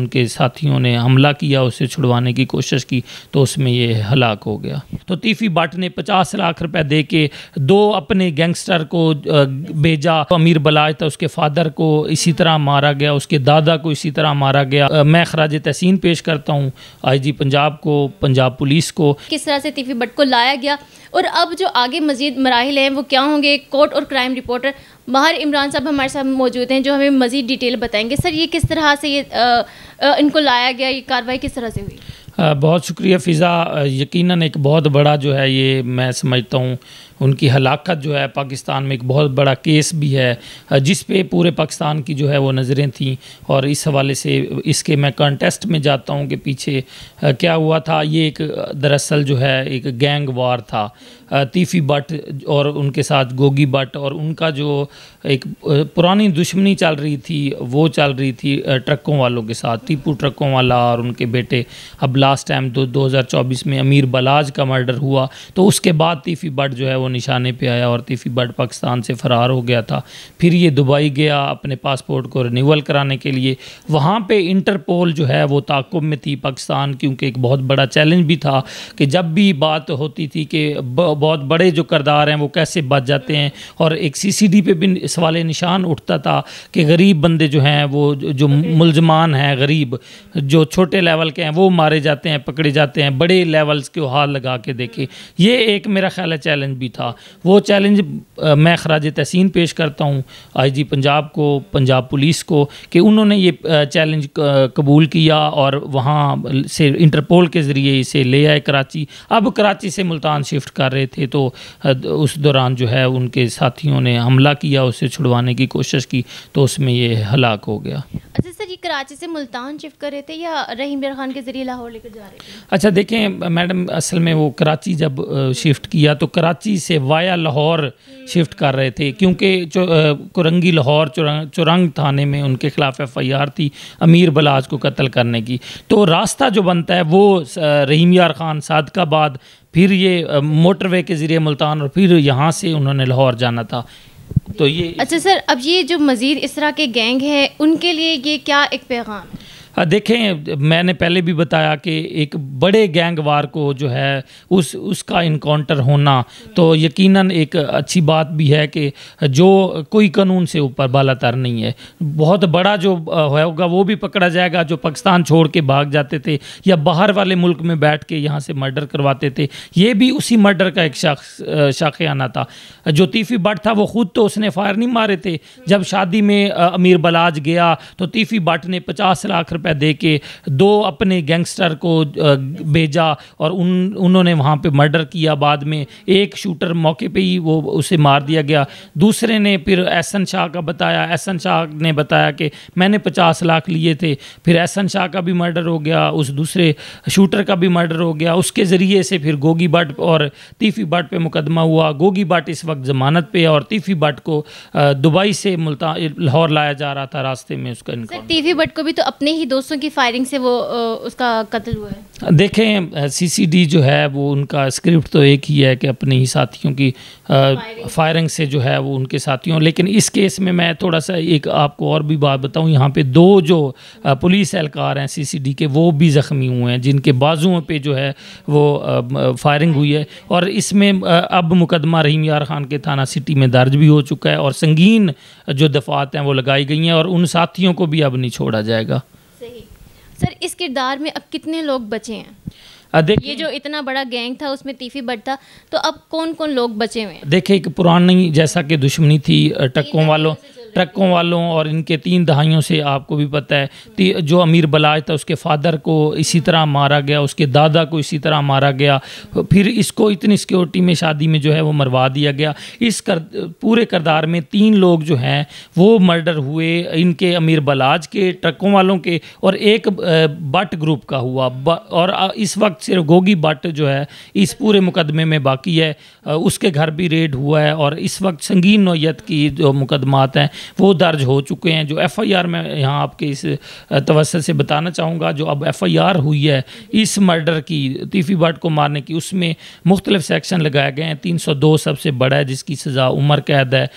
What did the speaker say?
उनके साथियों ने हमला किया, उसे छुड़वाने की कोशिश की तो उसमें ये हलाक हो गया। तो तीफी भट्ट ने 50 लाख रुपए दे के 2 अपने गैंगस्टर को भेजा। अमीर बलाज था, उसके फादर को इसी तरह मारा गया, उसके दादा को इसी तरह मारा गया। मैं खराज तहसीन पेश करता हूँ IG पंजाब को, पंजाब पुलिस को। किस तरह से तीफी भट्ट को लाया गया और अब जो आगे मजीद मराहिल हैं वो क्या होंगे। कोर्ट और क्राइम रिपोर्टर माहिर इमरान साहब हमारे साथ मौजूद हैं जो हमें मजीद डिटेल बताएंगे। सर, ये किस तरह से इनको लाया गया, ये कार्रवाई किस तरह से हुई? बहुत शुक्रिया फ़िज़ा। यकीनन एक बहुत बड़ा जो है ये मैं समझता हूँ उनकी हलाकत जो है पाकिस्तान में एक बहुत बड़ा केस भी है जिस पे पूरे पाकिस्तान की जो है वो नज़रें थीं। और इस हवाले से इसके मैं कॉन्टेस्ट में जाता हूँ कि पीछे क्या हुआ था। ये एक दरअसल जो है एक गैंग वार था। तीफी भट्ट और उनके साथ गोगी भट्ट और उनका जो एक पुरानी दुश्मनी चल रही थी वो चल रही थी ट्रकों वालों के साथ। टीपू ट्रकों वाला और उनके बेटे। अब लास्ट टाइम 2024 में अमीर बलाज का मर्डर हुआ तो उसके बाद तीफी भट्ट जो है वो निशाने पे आया और तीफी भट्ट पाकिस्तान से फ़रार हो गया था। फिर ये दुबई गया अपने पासपोर्ट को रिन्यूअल कराने के लिए। वहाँ पे इंटरपोल जो है वो ताक़ुब में थी पाकिस्तान, क्योंकि एक बहुत बड़ा चैलेंज भी था कि जब भी बात होती थी कि बहुत बड़े जो किरदार हैं वो कैसे बच जाते हैं। और एक CCD पे भी सवाल निशान उठता था कि गरीब बंदे जो हैं वो जो मुलजमान हैं, गरीब जो छोटे लेवल के हैं वो मारे जाते हैं, पकड़े जाते हैं। बड़े लेवल्स के हाथ लगा के देखे। ये एक मेरा ख्याल है चैलेंज भी था। वो चैलेंज मैं खराज तहसीन पेश करता हूँ IG पंजाब को, पंजाब पुलिस को कि उन्होंने ये चैलेंज कबूल किया और वहाँ से इंटरपोल के ज़रिए इसे ले आए कराची। अब कराची से मुल्तान शिफ्ट कर रहे थे तो उस दौरान जो है उनके साथियों ने हमला किया, उसे छुड़वाने की कोशिश की तो उसमें ये हलाक हो गया। अच्छा सर, ये कराची से मुल्तान शिफ्ट कर रहे थे या रहीम यार खान के ज़रिए लाहौर लेकर जा रहे थे? अच्छा देखें मैडम, असल में वो कराची जब शिफ्ट किया तो कराची से वाया लाहौर शिफ्ट कर रहे थे, क्योंकि कुरंगी लाहौर चुरंग थाने में उनके खिलाफ FIR थी अमीर बलाज को कत्ल करने की। तो रास्ता जो बनता है वो रहीम यार खान, सादकाबाद, फिर ये मोटरवे के ज़रिए मुल्तान और फिर यहाँ से उन्होंने लाहौर जाना था। तो ये अच्छा सर, अब ये जो मज़ीद इस तरह के गैंग हैं उनके लिए ये क्या एक पैगाम है? देखें, मैंने पहले भी बताया कि एक बड़े गैंग वार को जो है उसका इनकाउंटर होना तो यकीनन एक अच्छी बात भी है कि जो कोई कानून से ऊपर बालातर नहीं है। बहुत बड़ा जो होगा वो भी पकड़ा जाएगा जो पाकिस्तान छोड़ के भाग जाते थे या बाहर वाले मुल्क में बैठ के यहाँ से मर्डर करवाते थे। ये भी उसी मर्डर का एक शाखियाना था। जो तीफी भट्ट था वो खुद तो उसने फायर नहीं मारे थे। जब शादी में अमीर बलाज गया तो तीफी भट्ट ने 50 लाख रुपए दे के 2 अपने गैंगस्टर को भेजा और उन्होंने वहाँ पे मर्डर किया। बाद में एक शूटर मौके पे ही वो उसे मार दिया गया। दूसरे ने फिर एहसन शाह का बताया, एहसन शाह ने बताया कि मैंने 50 लाख लिए थे। फिर एहसन शाह का भी मर्डर हो गया, उस दूसरे शूटर का भी मर्डर हो गया। उसके ज़रिए से फिर गोगी भट्ट और तीफी भट्ट पे मुकदमा हुआ। गोगी भट्ट इस वक्त ज़मानत पे और तीफी भट्ट को दुबई से मुल्तान लाहौर लाया जा रहा था। रास्ते में उसका तीफी भट्ट को भी तो अपने ही दोस्तों की फायरिंग से वो उसका कत्ल हुआ है। देखें, CCD जो है वो उनका स्क्रिप्ट तो एक ही है कि अपने ही साथियों की फायरिंग से जो है वो उनके साथियों। लेकिन इस केस में मैं थोड़ा सा एक आपको और भी बात बताऊं, यहाँ पे 2 जो पुलिस एहलकार हैं CCD के वो भी ज़ख्मी हुए हैं, जिनके बाजुओं पे जो है वो फायरिंग हुई है। और इसमें अब मुकदमा रहीम यार खान के थाना सिटी में दर्ज भी हो चुका है और संगीन जो दफ़ात हैं वो लगाई गई हैं और उन साथियों को भी अब नहीं छोड़ा जाएगा। सर, इस किरदार में अब कितने लोग बचे हैं? ये जो इतना बड़ा गैंग था उसमें तीफी भट्ट था, तो अब कौन कौन लोग बचे हुए हैं? देखिए, एक पुरानी जैसा कि दुश्मनी थी ट्रकों वालों और इनके 3 दहाइयों से आपको भी पता है। जो अमीर बलाज था उसके फादर को इसी तरह मारा गया, उसके दादा को इसी तरह मारा गया। फिर इसको इतनी सिक्योरिटी में शादी में जो है वो मरवा दिया गया। पूरे किरदार में 3 लोग जो हैं वो मर्डर हुए, इनके अमीर बलाज के, ट्रकों वालों के और एक भट्ट ग्रुप का हुआ। और इस वक्त सिर्फ गोगी भट्ट जो है इस पूरे मुकदमे में बाकी है। उसके घर भी रेड हुआ है और इस वक्त संगीन नौयत की जो मुकदमात हैं वो दर्ज हो चुके हैं। जो FIR में यहाँ आपके इस तवज्जो से बताना चाहूँगा, जो अब FIR हुई है इस मर्डर की, तीफी भट्ट को मारने की, उसमें मुख्तलिफ सेक्शन लगाए गए हैं। 302 सबसे बड़ा है जिसकी सज़ा उम्र कैद है।